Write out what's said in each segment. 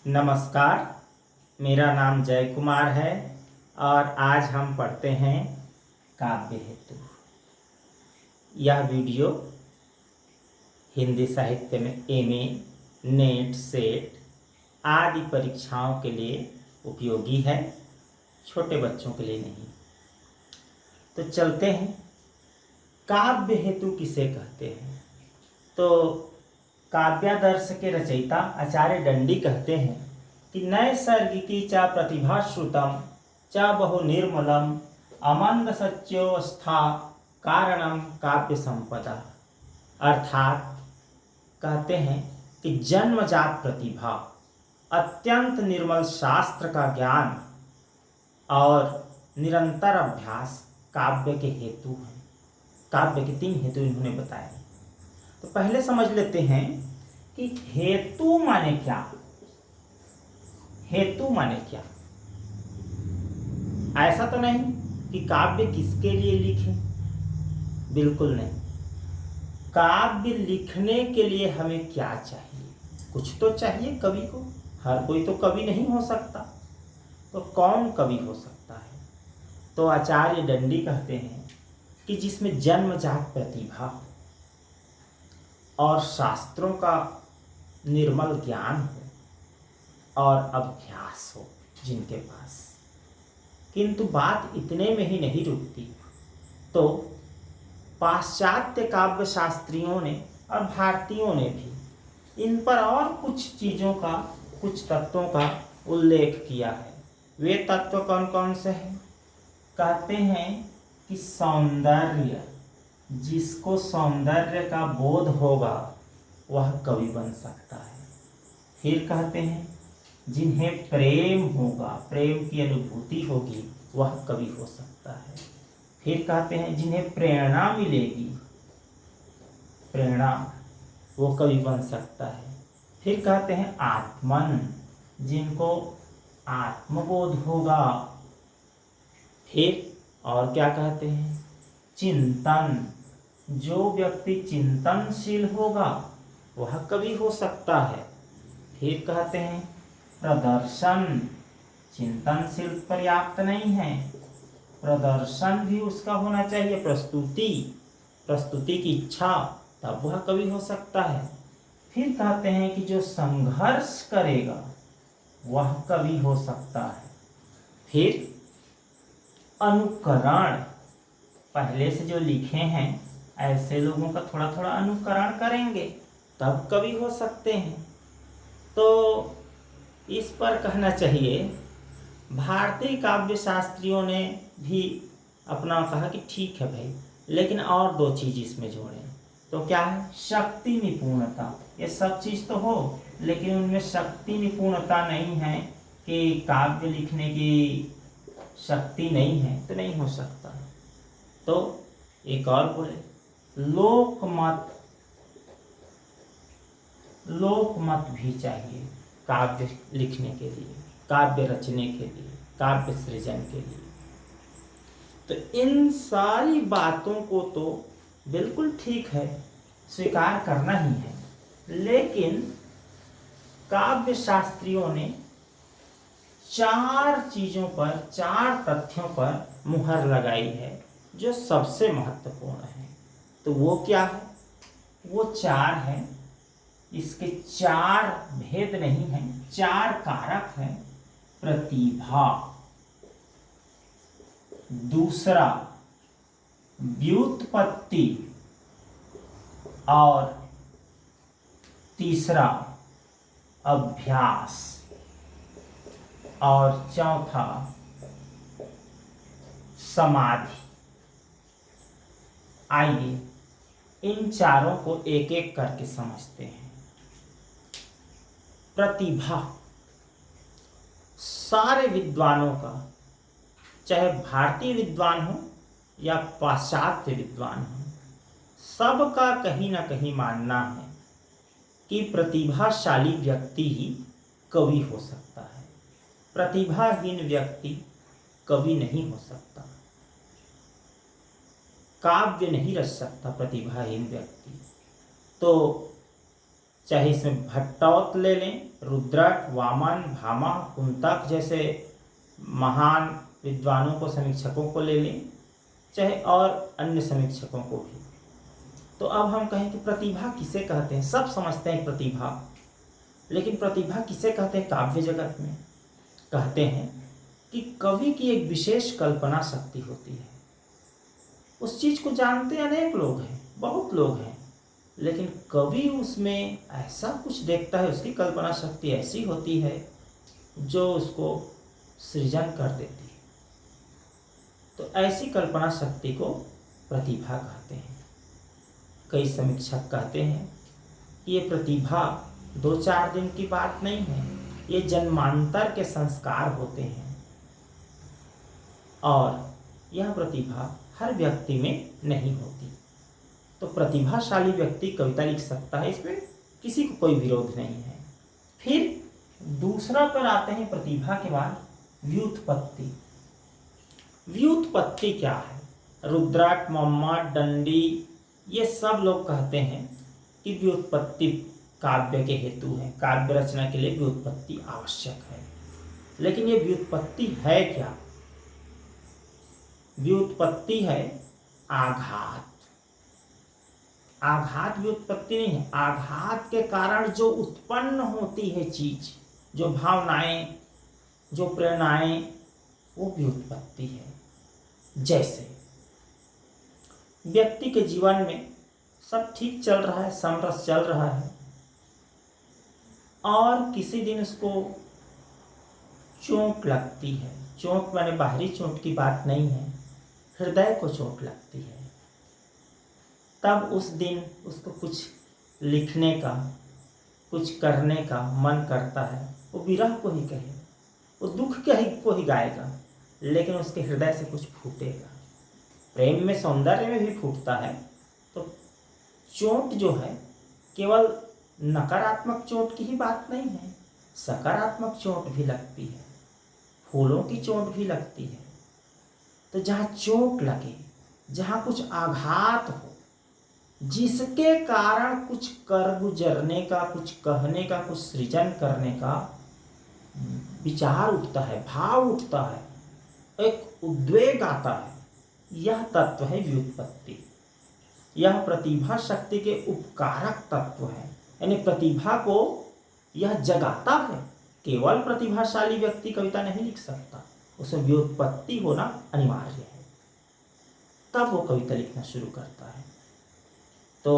नमस्कार, मेरा नाम जय कुमार है और आज हम पढ़ते हैं काव्य हेतु। यह वीडियो हिंदी साहित्य में एमए, नेट, सेट आदि परीक्षाओं के लिए उपयोगी है, छोटे बच्चों के लिए नहीं। तो चलते हैं, काव्य हेतु किसे कहते हैं? तो काव्यादर्श के रचयिता आचार्य दंडी कहते हैं कि नैसर्गिकी च प्रतिभा श्रुतम च बहु निर्मलम अमंद सच्योवस्था कारणम काव्य संपदा। अर्थात कहते हैं कि जन्मजात प्रतिभा, अत्यंत निर्मल शास्त्र का ज्ञान और निरंतर अभ्यास काव्य के हेतु हैं। काव्य के 3 हेतु इन्होंने बताए। तो पहले समझ लेते हैं कि हेतु माने क्या। हेतु माने क्या? ऐसा तो नहीं कि काव्य किसके लिए लिखें, बिल्कुल नहीं। काव्य लिखने के लिए हमें क्या चाहिए? कुछ तो चाहिए कवि को। हर कोई तो कवि नहीं हो सकता, तो कौन कवि हो सकता है? तो आचार्य दंडी कहते हैं कि जिसमें जन्मजात प्रतिभा और शास्त्रों का निर्मल ज्ञान हो और अभ्यास हो जिनके पास। किंतु बात इतने में ही नहीं रुकती। तो पाश्चात्य काव्य शास्त्रियों ने और भारतीयों ने भी इन पर और कुछ चीज़ों का, कुछ तत्वों का उल्लेख किया है। वे तत्व कौन कौन से हैं? कहते हैं कि सौंदर्य, जिसको सौंदर्य का बोध होगा वह कवि बन सकता है। फिर कहते हैं जिन्हें प्रेम होगा, प्रेम की अनुभूति होगी, वह कवि हो सकता है। फिर कहते हैं जिन्हें प्रेरणा मिलेगी, प्रेरणा, वो कवि बन सकता है। फिर कहते हैं आत्मन, जिनको आत्मबोध होगा। फिर और क्या कहते हैं? चिंतन, जो व्यक्ति चिंतनशील होगा वह कवि हो सकता है। फिर कहते हैं प्रदर्शन, चिंतनशील पर्याप्त नहीं है, प्रदर्शन भी उसका होना चाहिए, प्रस्तुति की इच्छा, तब वह कवि हो सकता है। फिर कहते हैं कि जो संघर्ष करेगा वह कवि हो सकता है। फिर अनुकरण, पहले से जो लिखे हैं ऐसे लोगों का थोड़ा थोड़ा अनुकरण करेंगे तब कवि हो सकते हैं। तो इस पर कहना चाहिए भारतीय काव्य शास्त्रियों ने भी अपना कहा कि ठीक है भाई, लेकिन और 2 चीज़ इसमें जोड़ें। तो क्या है? शक्ति निपुणता। ये सब चीज़ तो हो, लेकिन उनमें शक्ति निपुणता नहीं है कि काव्य लिखने की शक्ति नहीं है तो नहीं हो सकता। तो एक और बोले लोकमत, लोकमत भी चाहिए काव्य लिखने के लिए, काव्य रचने के लिए, काव्य सृजन के लिए। तो इन सारी बातों को तो बिल्कुल ठीक है, स्वीकार करना ही है, लेकिन काव्य शास्त्रियों ने 4 चीज़ों पर, 4 तथ्यों पर मुहर लगाई है जो सबसे महत्वपूर्ण है। तो वो क्या है? वो 4 है। इसके 4 भेद नहीं हैं, 4 कारक हैं। प्रतिभा, दूसरा व्युत्पत्ति, और तीसरा अभ्यास, और चौथा समाधि। आइए इन चारों को एक एक करके समझते हैं। प्रतिभा, सारे विद्वानों का, चाहे भारतीय विद्वान हो या पाश्चात्य विद्वान हो, सबका कहीं ना कहीं मानना है कि प्रतिभाशाली व्यक्ति ही कवि हो सकता है। प्रतिभाहीन व्यक्ति कवि नहीं हो सकता, काव्य नहीं रच सकता प्रतिभाहीन व्यक्ति। तो चाहे इसमें भट्टौत ले लें, रुद्रट, वामन, भामा, कुंतक जैसे महान विद्वानों को, समीक्षकों को ले लें, चाहे और अन्य समीक्षकों को भी। तो अब हम कहें कि प्रतिभा किसे कहते हैं। सब समझते हैं प्रतिभा, लेकिन प्रतिभा किसे कहते हैं काव्य जगत में? कहते हैं कि कवि की एक विशेष कल्पना शक्ति होती है। उस चीज को जानते अनेक लोग हैं, बहुत लोग हैं, लेकिन कवि उसमें ऐसा कुछ देखता है, उसकी कल्पना शक्ति ऐसी होती है जो उसको सृजन कर देती है। तो ऐसी कल्पना शक्ति को प्रतिभा कहते हैं। कई समीक्षक कहते हैं कि ये प्रतिभा 2-4 दिन की बात नहीं है, ये जन्मांतर के संस्कार होते हैं और यह प्रतिभा हर व्यक्ति में नहीं होती। तो प्रतिभाशाली व्यक्ति कविता लिख सकता है, इसमें किसी को कोई विरोध नहीं है। फिर दूसरा पर आते हैं प्रतिभा के बाद व्युत्पत्ति। व्युत्पत्ति क्या है? रुद्रट, मम्मट, दंडी, ये सब लोग कहते हैं कि व्युत्पत्ति काव्य के हेतु है, काव्य रचना के लिए व्युत्पत्ति आवश्यक है। लेकिन ये व्युत्पत्ति है क्या? व्युत्पत्ति है आघात। आघात व्युत्पत्ति नहीं है। आघात के कारण जो उत्पन्न होती है चीज, जो भावनाएं, जो प्रेरणाएं, वो व्युत्पत्ति है। जैसे व्यक्ति के जीवन में सब ठीक चल रहा है, समरस चल रहा है, और किसी दिन उसको चोट लगती है। चोट माने बाहरी चोट की बात नहीं है, हृदय को चोट लगती है। तब उस दिन उसको कुछ लिखने का, कुछ करने का मन करता है। वो विरह को ही कहे, वो दुख को ही गाएगा, लेकिन उसके हृदय से कुछ फूटेगा। प्रेम में, सौंदर्य में भी फूटता है। तो चोट जो है केवल नकारात्मक चोट की ही बात नहीं है, सकारात्मक चोट भी लगती है, फूलों की चोट भी लगती है। तो जहाँ चोट लगे, जहाँ कुछ आघात हो, जिसके कारण कुछ कर गुजरने का, कुछ कहने का, कुछ सृजन करने का विचार उठता है, भाव उठता है, एक उद्वेग आता है, यह तत्व है व्युत्पत्ति। यह प्रतिभा शक्ति के उपकारक तत्व है, यानी प्रतिभा को यह जगाता है। केवल प्रतिभाशाली व्यक्ति कविता नहीं लिख सकता, उसमें व्युत्पत्ति होना अनिवार्य है, तब वो कविता लिखना शुरू करता है। तो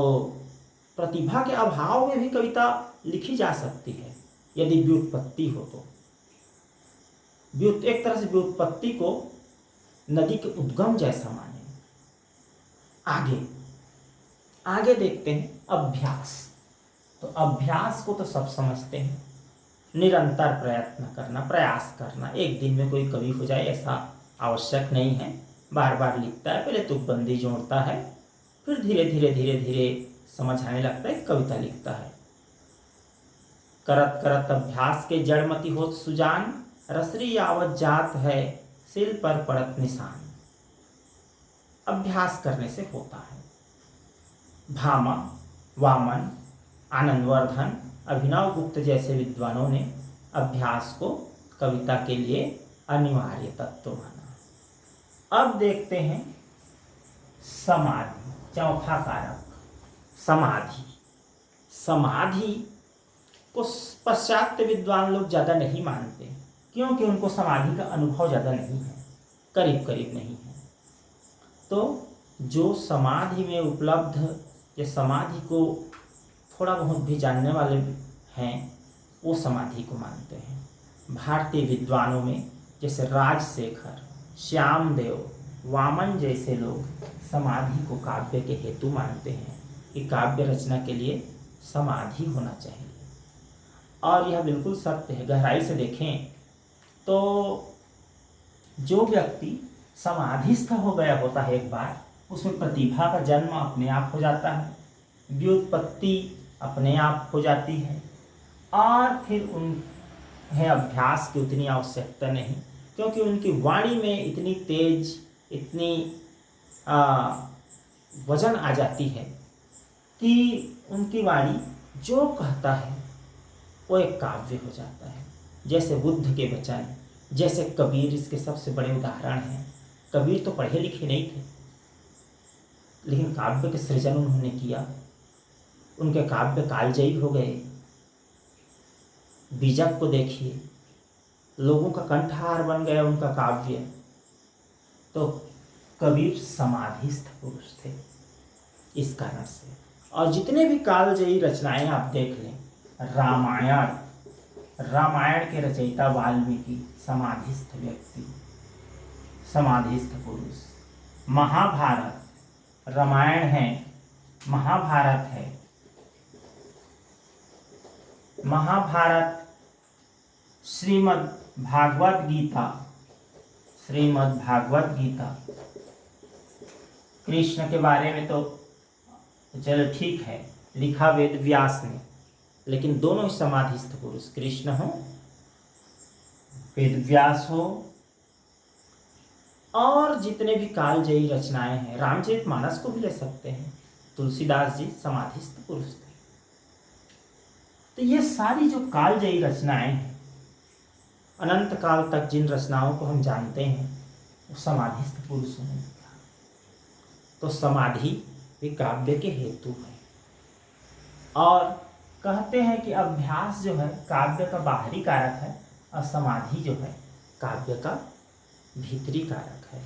प्रतिभा के अभाव में भी कविता लिखी जा सकती है यदि व्युत्पत्ति हो तो। एक तरह से व्युत्पत्ति को नदी के उद्गम जैसा माने। आगे देखते हैं अभ्यास। तो अभ्यास को तो सब समझते हैं, निरंतर प्रयत्न करना, प्रयास करना। एक दिन में कोई कवि हो जाए ऐसा आवश्यक नहीं है। बार बार लिखता है, पहले तुकबंदी जोड़ता है, फिर धीरे धीरे समझ आने लगता है, कविता लिखता है। करत करत अभ्यास के जड़मति होत सुजान, रसरी यावत जात है सिल पर पड़त निशान। अभ्यास करने से होता है। भामा, वामन, आनंदवर्धन, अभिनव गुप्त जैसे विद्वानों ने अभ्यास को कविता के लिए अनिवार्य तत्व माना। अब देखते हैं समाधि, चौथा कारक समाधि। समाधि को पाश्चात्य विद्वान लोग ज़्यादा नहीं मानते, क्योंकि उनको समाधि का अनुभव ज़्यादा नहीं है, करीब करीब नहीं है। तो जो समाधि में उपलब्ध या समाधि को थोड़ा बहुत भी जानने वाले हैं, वो समाधि को मानते हैं। भारतीय विद्वानों में जैसे राजशेखर, श्यामदेव, वामन जैसे लोग समाधि को काव्य के हेतु मानते हैं कि काव्य रचना के लिए समाधि होना चाहिए। और यह बिल्कुल सत्य है। गहराई से देखें तो जो व्यक्ति समाधिस्थ हो गया होता है एक बार, उसमें प्रतिभा का जन्म अपने आप हो जाता है, व्युत्पत्ति अपने आप हो जाती है, और फिर उन्हें अभ्यास की उतनी आवश्यकता नहीं, क्योंकि उनकी वाणी में इतनी तेज, इतनी वजन आ जाती है कि उनकी वाणी जो कहता है वो एक काव्य हो जाता है। जैसे बुद्ध के वचन, जैसे कबीर इसके सबसे बड़े उदाहरण हैं। कबीर तो पढ़े लिखे नहीं थे, लेकिन काव्य के सृजन उन्होंने किया। उनके काव्य कालजयी हो गए। बीजक को देखिए, लोगों का कंठहार बन गया उनका काव्य। तो कबीर समाधिस्थ पुरुष थे इस कारण से। और जितने भी कालजयी रचनाएं आप देख लें, रामायण के रचयिता वाल्मीकि समाधिस्थ व्यक्ति, समाधिस्थ पुरुष। महाभारत, रामायण है, महाभारत है, महाभारत, श्रीमद् भागवत गीता। कृष्ण के बारे में तो चलो ठीक है, लिखा वेद व्यास ने, लेकिन दोनों ही समाधिस्थ पुरुष, कृष्ण हो, वेद व्यास हो, और जितने भी कालजयी रचनाएं हैं, रामचरितमानस को भी ले सकते हैं, तुलसीदास जी समाधिस्थ पुरुष थे। तो ये सारी जो कालजयी रचनाएं हैं, अनंत काल तक जिन रचनाओं को हम जानते हैं, वो समाधिस्थ पुरुषों ने लिखा। तो समाधि भी काव्य के हेतु है। और कहते हैं कि अभ्यास जो है काव्य का बाहरी कारक है, और समाधि जो है काव्य का भीतरी कारक है।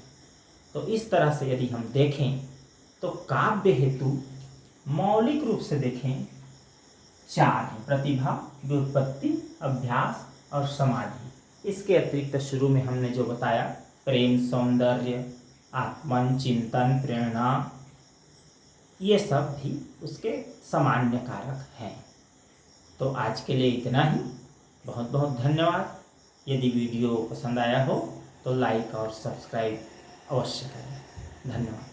तो इस तरह से यदि हम देखें तो काव्य हेतु मौलिक रूप से देखें 4 हैं: प्रतिभा, व्युत्पत्ति, अभ्यास और समाधि। इसके अतिरिक्त शुरू में हमने जो बताया, प्रेम, सौंदर्य, आत्मन, चिंतन, प्रेरणा, ये सब भी उसके सामान्य कारक हैं। तो आज के लिए इतना ही। बहुत बहुत धन्यवाद। यदि वीडियो पसंद आया हो तो लाइक और सब्सक्राइब अवश्य करें। धन्यवाद।